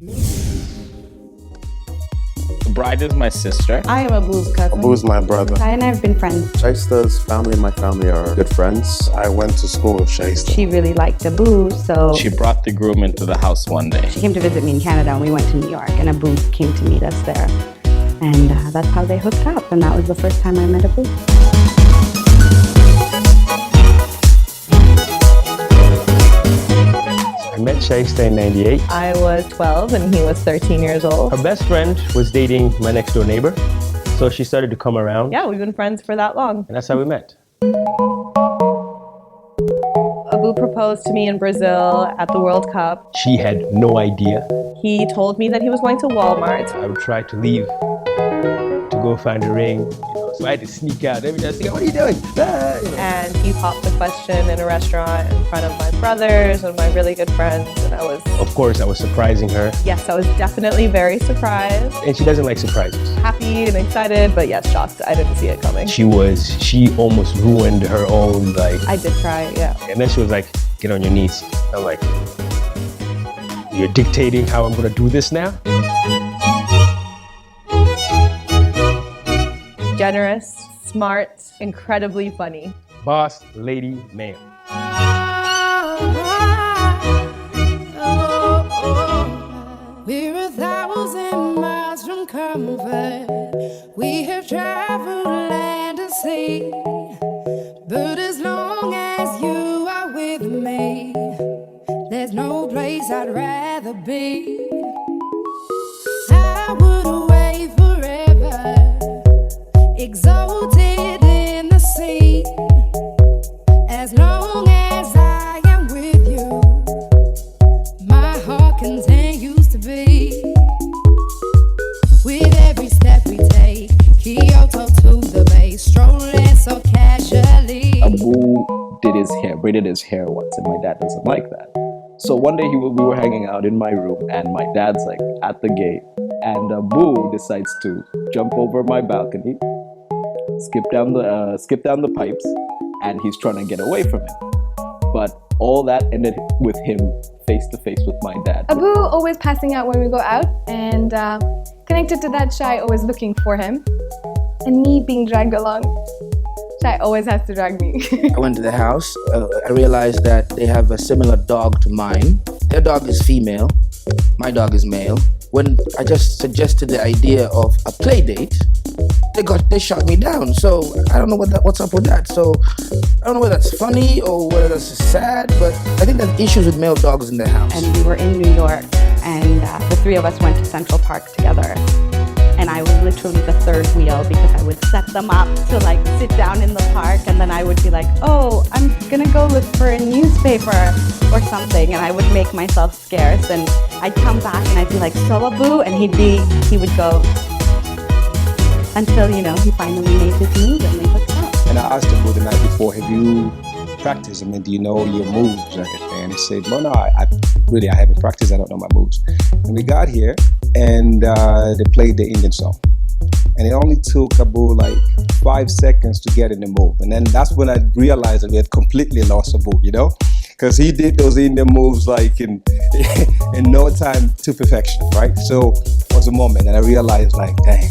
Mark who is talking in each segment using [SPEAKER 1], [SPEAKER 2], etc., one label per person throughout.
[SPEAKER 1] The bride is my sister.
[SPEAKER 2] I am Abu's cousin.
[SPEAKER 3] Abu's my brother.
[SPEAKER 2] Shai and I have been friends.
[SPEAKER 3] Shaista's family and my family are good friends. I went to school with Shaista.
[SPEAKER 2] She really liked Abu, so
[SPEAKER 1] She brought the groom into the house one day.
[SPEAKER 2] she came to visit me in Canada and we went to New York and Abu came to meet us there. And that's how they hooked up, and that was the first time I met Abu.
[SPEAKER 4] I met Shaista in '98.
[SPEAKER 5] I was 12 and he was 13 years old.
[SPEAKER 4] Her best friend was dating my next door neighbor, so she started to come around.
[SPEAKER 5] Yeah, we've been friends for that long.
[SPEAKER 4] And that's how we met.
[SPEAKER 5] Abu proposed to me in Brazil at the World Cup.
[SPEAKER 4] She had no idea.
[SPEAKER 5] He told me that he was going to Walmart.
[SPEAKER 4] I would try to leave to go find a ring. So I had to sneak out. Every day I was like, what are you doing?
[SPEAKER 5] And he popped the question in a restaurant in front of my brothers and my really good friends. And
[SPEAKER 4] Of course, I was surprising her.
[SPEAKER 5] Yes, I was definitely very surprised.
[SPEAKER 4] And she doesn't like surprises.
[SPEAKER 5] Happy and excited, but yes, shocked. I didn't see it coming.
[SPEAKER 4] She almost ruined her own life.
[SPEAKER 5] I did try, yeah.
[SPEAKER 4] And then she was like, get on your knees. I'm like, you're dictating how I'm gonna do this now?
[SPEAKER 5] Generous, smart, incredibly funny.
[SPEAKER 4] Boss, lady, man.
[SPEAKER 6] We're 1,000 miles from comfort. We have traveled land and sea. But as long as you are with me, there's no place I'd rather be. I would away forever, exalted in the sea. As long as I am with you, my heart continues to beat. With every step we take, Kyoto to the bay, strolling so casually.
[SPEAKER 1] Abu did his hair, braided his hair once, and my dad doesn't like that. So one day we were hanging out in my room, and my dad's like at the gate, and Abu decides to jump over my balcony, skip down the pipes, and he's trying to get away from him. But all that ended with him face to face with my dad.
[SPEAKER 7] Abu always passing out when we go out, and connected to that, Shai always looking for him, and me being dragged along. Shai always has to drag me.
[SPEAKER 8] I went to the house. I realized that they have a similar dog to mine. Their dog is female. My dog is male. When I just suggested the idea of a play date, they shot me down. So I don't know what's up with that. So I don't know whether that's funny or whether that's sad, but I think there's issues with male dogs in the house.
[SPEAKER 2] And we were in New York, and the three of us went to Central Park together. And I was literally the third wheel because I would set them up to like sit down in the park, and then I would be like, oh, I'm gonna go look for a newspaper or something, and I would make myself scarce, and I'd come back and I'd be like, so Abu, and he would go until, he finally made his move and we hooked up.
[SPEAKER 9] And I asked Abu the night before, have you practiced? I mean, do you know your moves? And he said, well, no, I haven't practiced. I don't know my moves. And we got here, and they played the Indian song. And it only took Abu like 5 seconds to get in the move. And then that's when I realized that we had completely lost Abu, because he did those Indian moves like in no time to perfection, right? So it was a moment, and I realized like, dang,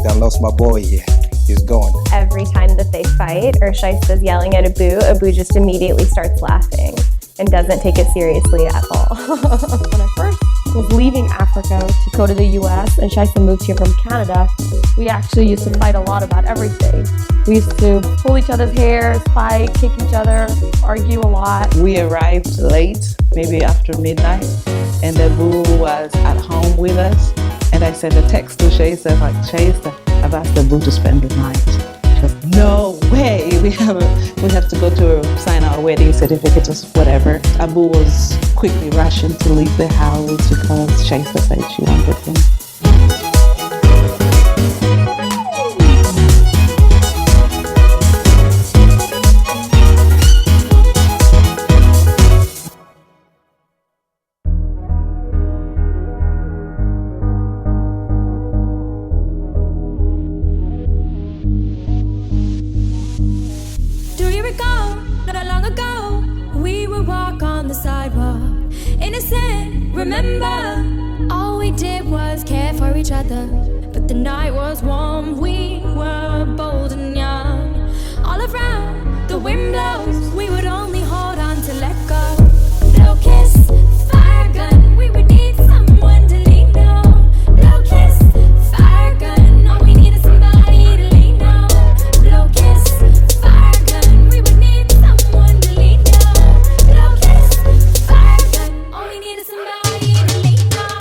[SPEAKER 9] I lost my boy here. He's gone.
[SPEAKER 10] Every time that they fight or Shaista's yelling at Abu just immediately starts laughing and doesn't take it seriously at all.
[SPEAKER 11] When I first was leaving Africa to go to the US and Shaista moved here from Canada, we actually used to fight a lot about everything. We used to pull each other's hair, fight, kick each other, argue a lot.
[SPEAKER 12] We arrived late, maybe after midnight, and Abu was at home with us. And I sent a text to Shaista, like, Shaista, I've asked Abu to spend the night. She goes, no way, we have to go to sign our wedding certificate or whatever. Abu was quickly rushing to leave the house because Shaista said she wanted him.
[SPEAKER 6] Remember we did was care for each other. But the night was warm, we were bold and young. All around, the wind blows, we would only hold on to let go. Blow kiss, fire gun, we would need someone to lean on. Blow kiss, fire gun, all we need is somebody to lean on. Blow kiss, fire gun, we would need someone to lean on. Blow kiss, fire gun, all we need is somebody to lean on.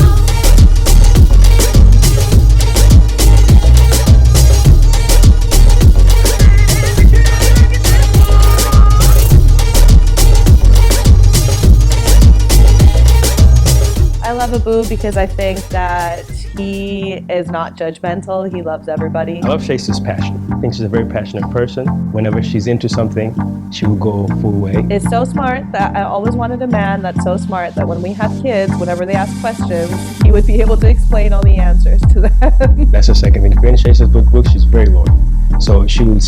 [SPEAKER 5] I love Abu because I think that he is not judgmental. He loves everybody.
[SPEAKER 4] I love Shaista's passion. I think she's a very passionate person. Whenever she's into something, she will go full way.
[SPEAKER 5] Is so smart that I always wanted a man that's so smart that when we have kids, whenever they ask questions, he would be able to explain all the answers to them.
[SPEAKER 4] That's the second thing. If you're in Shaista's book, she's very loyal. So she will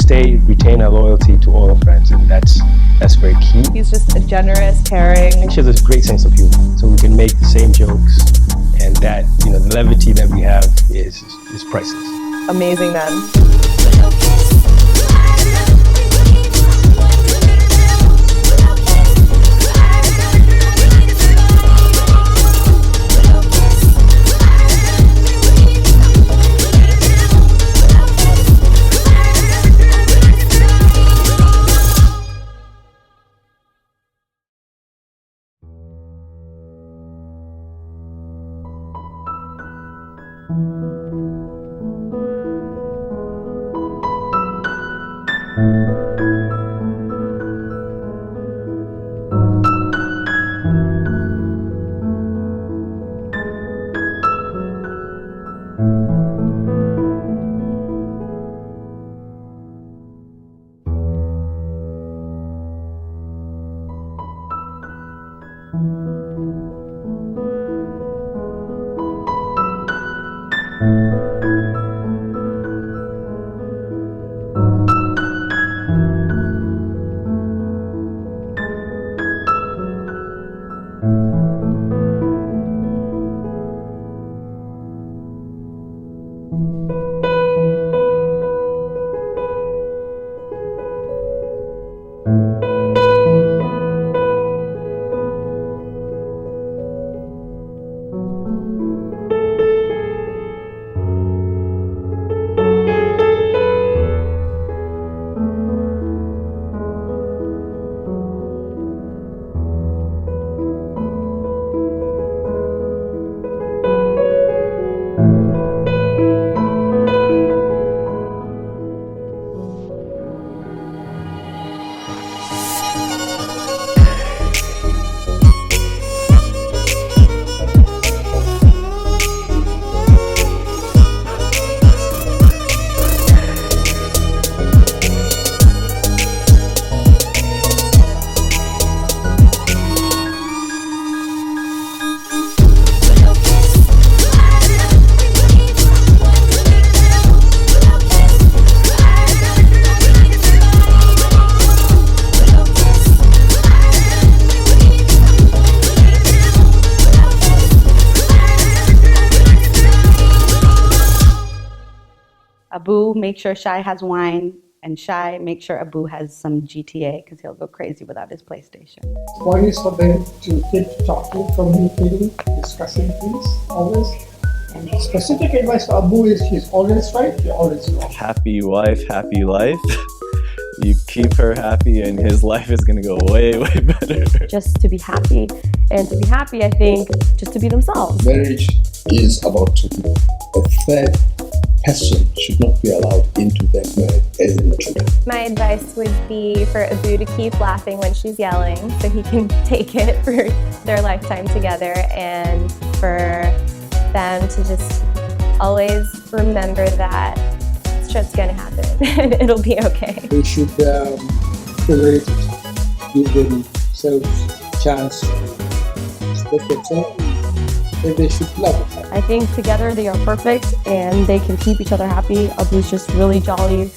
[SPEAKER 4] retain her loyalty to all her friends, and that's very key.
[SPEAKER 5] He's just a generous, caring.
[SPEAKER 4] She has a great sense of humor, so we can make the same jokes, and that, the levity that we have is priceless.
[SPEAKER 5] Amazing man.
[SPEAKER 2] Abu, make sure Shai has wine, and Shai, make sure Abu has some GTA because he'll go crazy without his PlayStation.
[SPEAKER 13] One is for them to keep talking, communicating, discussing things always. And specific advice for Abu is he's always right, you're always wrong.
[SPEAKER 1] Happy wife, happy life. You keep her happy and his life is gonna go way, way better.
[SPEAKER 11] Just to be happy. And to be happy, I think, just to be themselves.
[SPEAKER 14] Marriage is about two people. A third person should not be allowed into that marriage as an intruder.
[SPEAKER 10] My advice would be for Abu to keep laughing when she's yelling so he can take it for their lifetime together, and for them to just always remember that shit's gonna happen and it'll be okay.
[SPEAKER 13] They should tolerate it, give themselves chance to express themselves, and they should love it.
[SPEAKER 11] I think together they are perfect and they can keep each other happy. Abu's just really jolly,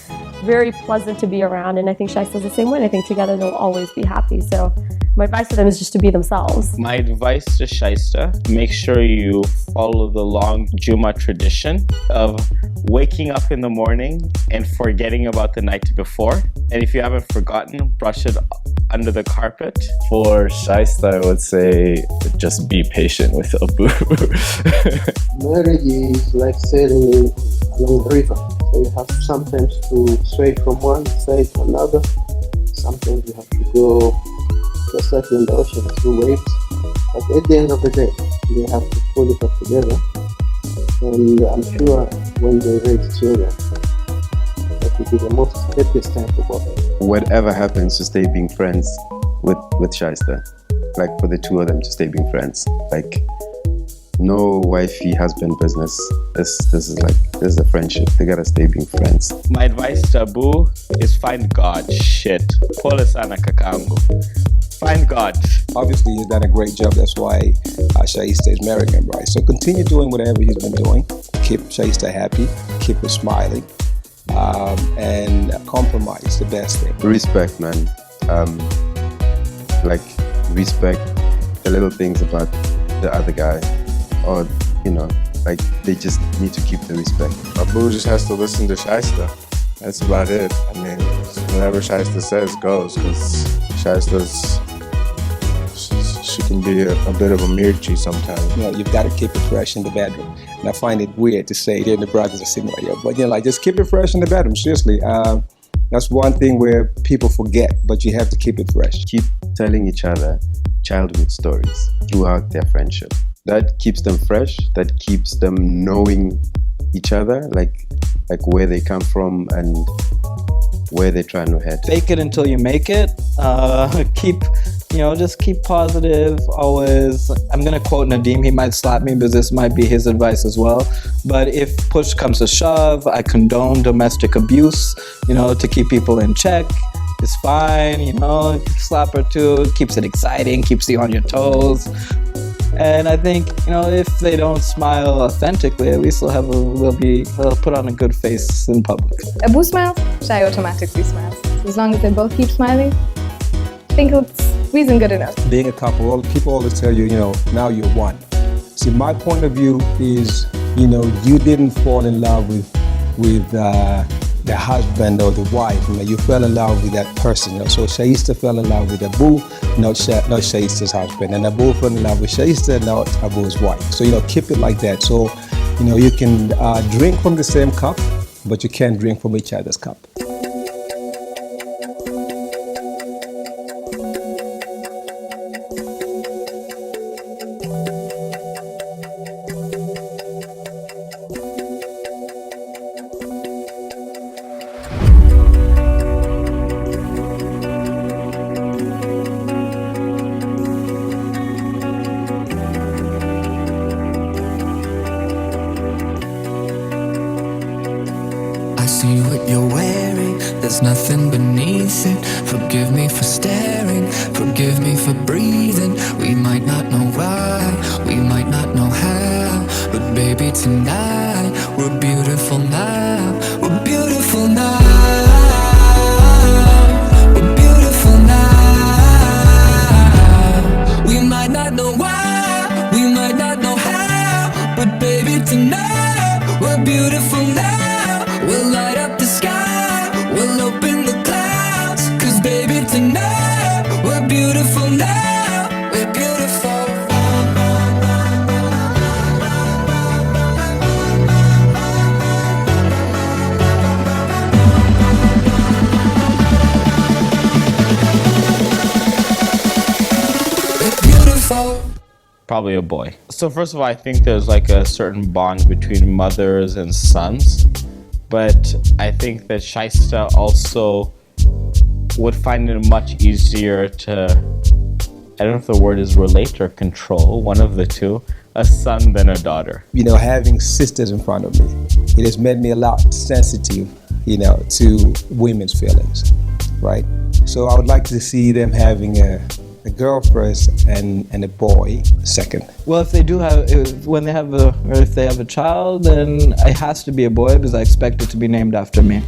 [SPEAKER 11] very pleasant to be around, and I think Shaista's the same way. I think together they'll always be happy. So My advice to them is just to be themselves.
[SPEAKER 15] My advice to Shaista, make sure you follow the long Juma tradition of waking up in the morning and forgetting about the night before. And if you haven't forgotten, brush it under the carpet.
[SPEAKER 1] For Shaista, I would say just be patient with Abu.
[SPEAKER 3] Marriage is like sailing along the river. So you have sometimes to sway from one side to another. Sometimes you have to go just like in the ocean through waves. But at the end of the day, they have to pull it up together. And I'm sure when they raise children, that will be the most happiest time for both.
[SPEAKER 16] Whatever happens, to stay being friends with Shaista. Like for the two of them to stay being friends. Like no wifey husband business. This is a friendship. They gotta stay being friends.
[SPEAKER 15] My advice to Abu is find God. Shit. Pole sana kakangu. Find God.
[SPEAKER 9] Obviously, he's done a great job. That's why Shaista is marrying him, right? So continue doing whatever he's been doing. Keep Shaista happy. Keep her smiling. And compromise, the best thing.
[SPEAKER 16] Respect, man. Like respect the little things about the other guy, or like they just need to keep the respect.
[SPEAKER 3] Abu just has to listen to Shaista. That's about it. I mean, whatever Shaista says goes, because Shaista's she can be a bit of a mirchi sometimes.
[SPEAKER 9] You've got to keep it fresh in the bedroom. And I find it weird to say the brothers are sitting right here, but like just keep it fresh in the bedroom. Seriously, that's one thing where people forget, but you have to keep it fresh.
[SPEAKER 16] Keep telling each other childhood stories throughout their friendship. That keeps them fresh. That keeps them knowing each other, like where they come from and where they're trying to head.
[SPEAKER 17] Fake it until you make it. Just keep positive. Always. I'm gonna quote Nadeem. He might slap me, but this might be his advice as well. But if push comes to shove, I condone domestic abuse. To keep people in check. It's fine. Slap or two. Keeps it exciting. Keeps you on your toes. And I think, if they don't smile authentically, at least they'll put on a good face in public.
[SPEAKER 7] Abu smiles, Shai automatically smiles. As long as they both keep smiling, I think it's reason good enough.
[SPEAKER 9] Being a couple, people always tell you, now you're one. See, my point of view is, you didn't fall in love with the husband or the wife. You fell in love with that person. So Shaista fell in love with Abu, not Shaista's husband, and Abu fell in love with Shaista, not Abu's wife. So keep it like that. So you can drink from the same cup, but you can't drink from each other's cup.
[SPEAKER 6] See what you're wearing, there's nothing beneath it. Forgive me for staring, forgive me for breathing. We might not know why, we might not know how, but baby tonight, we're beautiful now. We're beautiful now. We're beautiful now. We might not know why, we might not know how, but baby tonight, we're beautiful now. We'll light up the sky, we'll open the clouds, 'cause baby tonight, we're beautiful now, we're beautiful. We're beautiful.
[SPEAKER 15] Probably a boy. So first of all, I think there's like a certain bond between mothers and sons. But I think that Shaista also would find it much easier to, I don't know if the word is relate or control, one of the two, a son than a daughter.
[SPEAKER 9] Having sisters in front of me, it has made me a lot sensitive, to women's feelings, right? So I would like to see them having a girl first and a boy second.
[SPEAKER 17] Well, if they have a child, then it has to be a boy because I expect it to be named after me.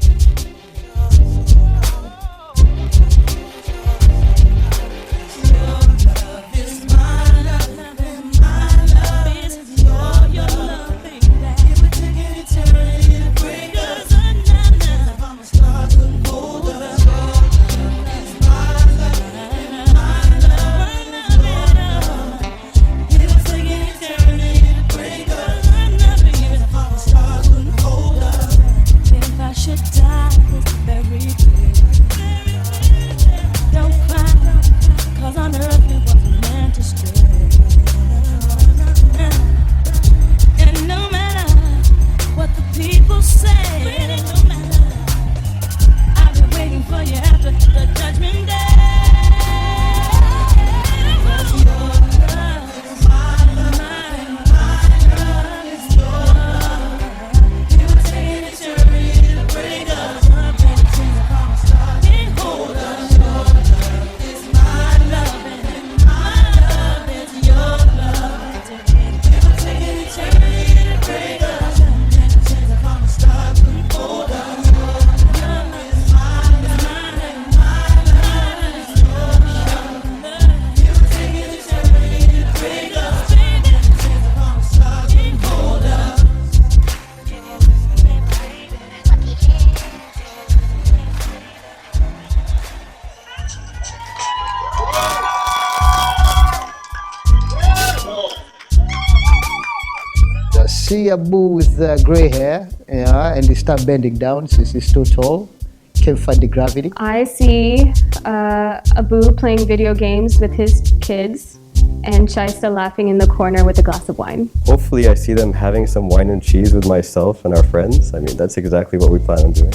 [SPEAKER 18] see Abu with grey hair, and he start bending down since he's too tall. Can't fight the gravity.
[SPEAKER 11] I see Abu playing video games with his kids and Shaista laughing in the corner with a glass of wine.
[SPEAKER 19] Hopefully I see them having some wine and cheese with myself and our friends. I mean, that's exactly what we plan on doing.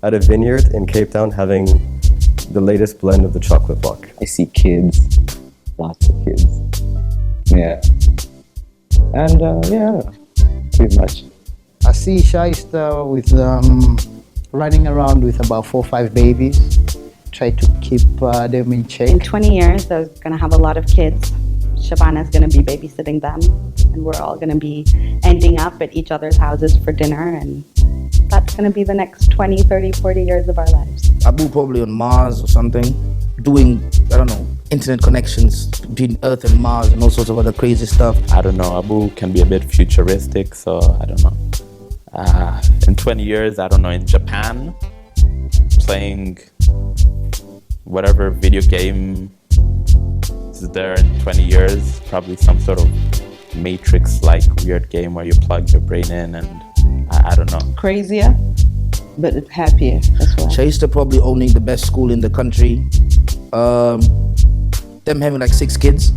[SPEAKER 19] At a vineyard in Cape Town having the latest blend of the chocolate block.
[SPEAKER 1] I see kids, lots of kids. Yeah. And yeah, pretty much.
[SPEAKER 18] I see Shaista with running around with about 4 or 5 babies. Try to keep them in check.
[SPEAKER 2] In 20 years, they're going to have a lot of kids. Shabana's going to be babysitting them, and we're all going to be ending up at each other's houses for dinner, and that's going to be the next 20, 30, 40 years of our lives.
[SPEAKER 8] Abu probably on Mars or something, doing, I don't know, internet connections between Earth and Mars and all sorts of other crazy stuff.
[SPEAKER 15] I don't know, Abu can be a bit futuristic, so I don't know. In 20 years, I don't know, in Japan, playing whatever video game is there in 20 years, probably some sort of Matrix-like weird game where you plug your brain in and I don't know.
[SPEAKER 12] Crazier, but happier as well.
[SPEAKER 8] Shaista probably owning the best school in the country. Them having like 6 kids,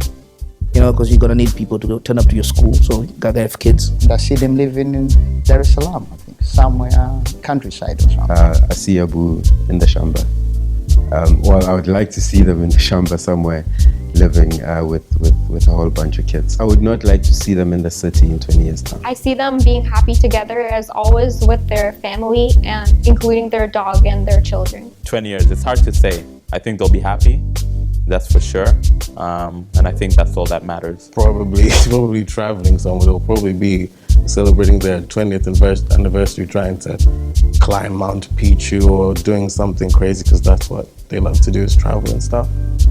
[SPEAKER 8] you know, because you're gonna need people to turn up to your school, so you gotta have kids.
[SPEAKER 18] I see them living in Dar es Salaam, I think, somewhere countryside or something.
[SPEAKER 16] I see Abu in the Shamba. Well, I would like to see them in the Shamba somewhere, living with a whole bunch of kids. I would not like to see them in the city in 20 years' time.
[SPEAKER 20] I see them being happy together as always with their family and including their dog and their children.
[SPEAKER 15] 20 years, it's hard to say. I think they'll be happy, that's for sure. And I think that's all that matters.
[SPEAKER 21] Probably traveling somewhere. They'll probably be celebrating their 20th anniversary, trying to climb Mount Pichu or doing something crazy, because that's what they love to do, is travel and stuff.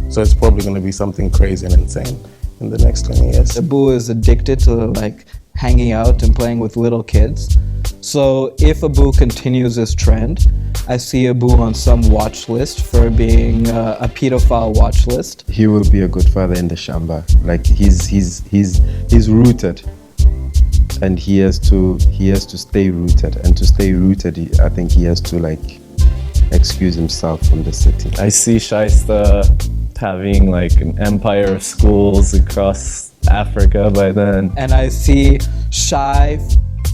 [SPEAKER 21] So it's probably going to be something crazy and insane in the next 20 years.
[SPEAKER 17] Abu is addicted to like hanging out and playing with little kids. So if Abu continues this trend, I see Abu on some watch list for being a pedophile watch list.
[SPEAKER 16] He will be a good father in the Shamba. Like he's rooted, and he has to stay rooted. And to stay rooted, I think he has to like excuse himself from the city.
[SPEAKER 19] I see Shaista having like an empire of schools across Africa by then.
[SPEAKER 17] And I see Shai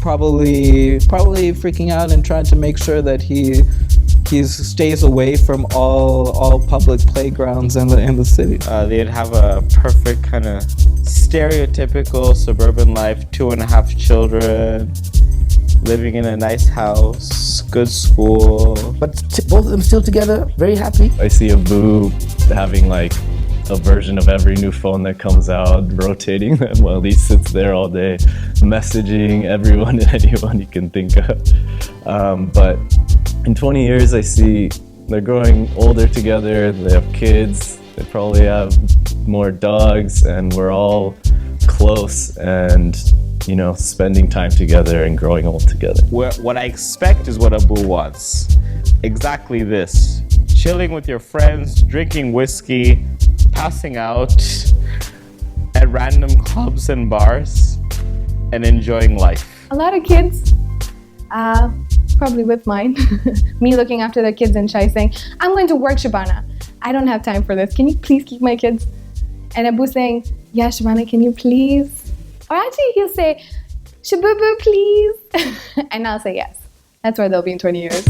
[SPEAKER 17] probably freaking out and trying to make sure that he stays away from all public playgrounds in the city.
[SPEAKER 15] They'd have a perfect kind of stereotypical suburban life, 2.5 children, living in a nice house, good school.
[SPEAKER 8] But both of them still together, very happy.
[SPEAKER 19] I see Abu having like a version of every new phone that comes out, rotating them while he sits there all day, messaging everyone and anyone you can think of. But in 20 years, I see they're growing older together, they have kids, they probably have more dogs, and we're all close and, you know, spending time together and growing old together.
[SPEAKER 15] What I expect is what Abu wants. Exactly this. Chilling with your friends, drinking whiskey, passing out at random clubs and bars, and enjoying life.
[SPEAKER 7] A lot of kids, probably with mine, me looking after the kids and Shai saying, I'm going to work, Shabana. I don't have time for this. Can you please keep my kids? And Abu saying, yeah, Shabana, can you please? Or actually he'll say, Shabubu, please. And I'll say yes. That's where they'll be in 20 years.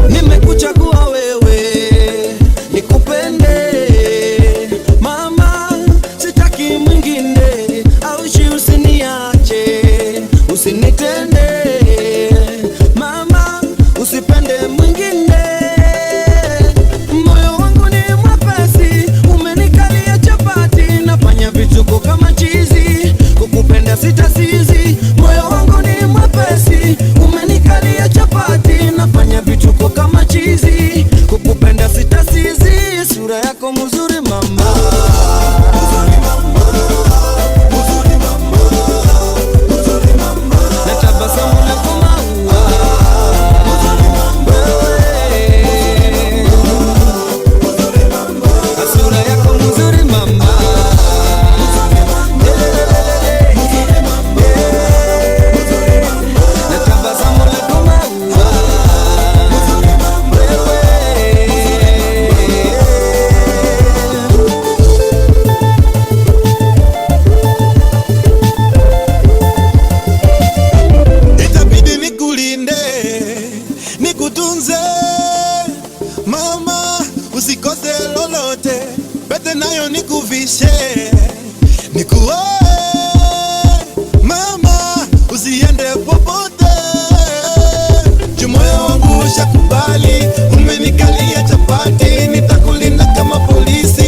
[SPEAKER 22] Nimekuchagua wewe, nikupende mama, sitaki mwingine, aushi usiniache, usinitende mama, usipende mwingine. Moyo wangu ni mwepesi, umenikalia chapati, nafanya vituko kama chizi, kukupenda sitasizi. Moyo wangu ni mwepesi, umenikalia chapati, nafanya vituko kama chizi, kukupenda sitasizi. Sura nikuoe mama, usiende popote, moyo wangu ushakubali, umenikalia chapati, nitakulinda kama polisi,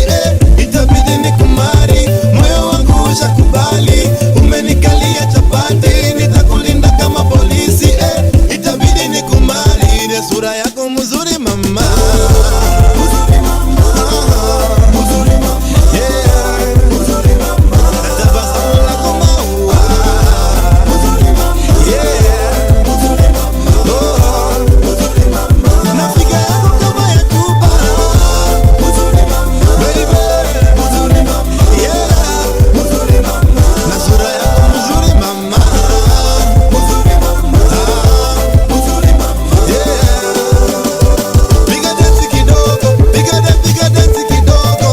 [SPEAKER 22] itabidi nikumari. Moyo wangu ushakubali, umenikalia chapati, nitakulinda kama polisi, itabidi nikumari. Ile sura yako mzuri mama, mzuri mama, mzuri mama, yeah, mzuri mama, tabasamu lako maua, mzuri mama, yeah, mzuri mama, oh, mzuri mama, nafiga yako kama ya tuba, mzuri mama, baby, mzuri mama, yeah, mzuri mama, na sura yako mzuri mama, mzuri mama, mzuri mama, yeah. Piga dance kidogo, piga dance kidogo,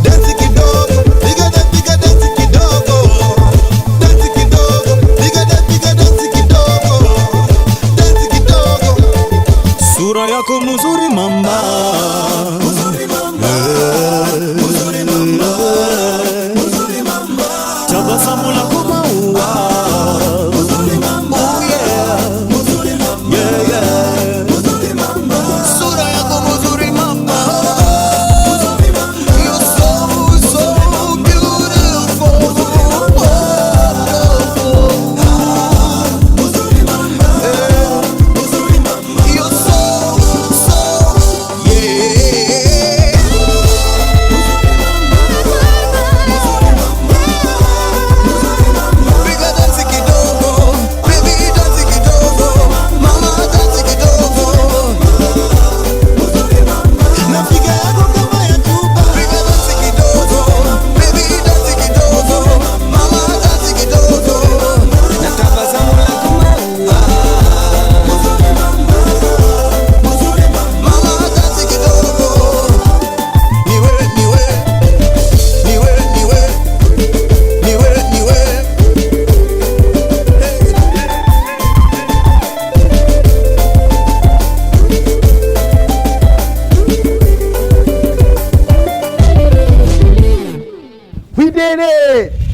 [SPEAKER 22] dance kidogo, piga dance kidogo, dance kidogo, piga dance kidogo, dance kidogo. Sura yako mzuri mama, mzuri mama, mzuri mama, mzuri mama, tabasamu lako maua, mzuri mama, oh yeah, mzuri mama, yeah yeah, mzuri mama, sura yako mzuri mama, mzuri mama, you're so beautiful, wonderful, mzuri mama, mzuri mama, you're so yeah. Piga dance kidogo, baby dance kidogo, mama dance kidogo, napiga yako kama ya tuba. Piga dance kidogo, baby dance kidogo, mama dance kidogo, na tabasamu lako maua, mzuri mama, mzuri mama, mama dance kidogo, niwe niwe niwe niwe niwe niwe.
[SPEAKER 4] We did it!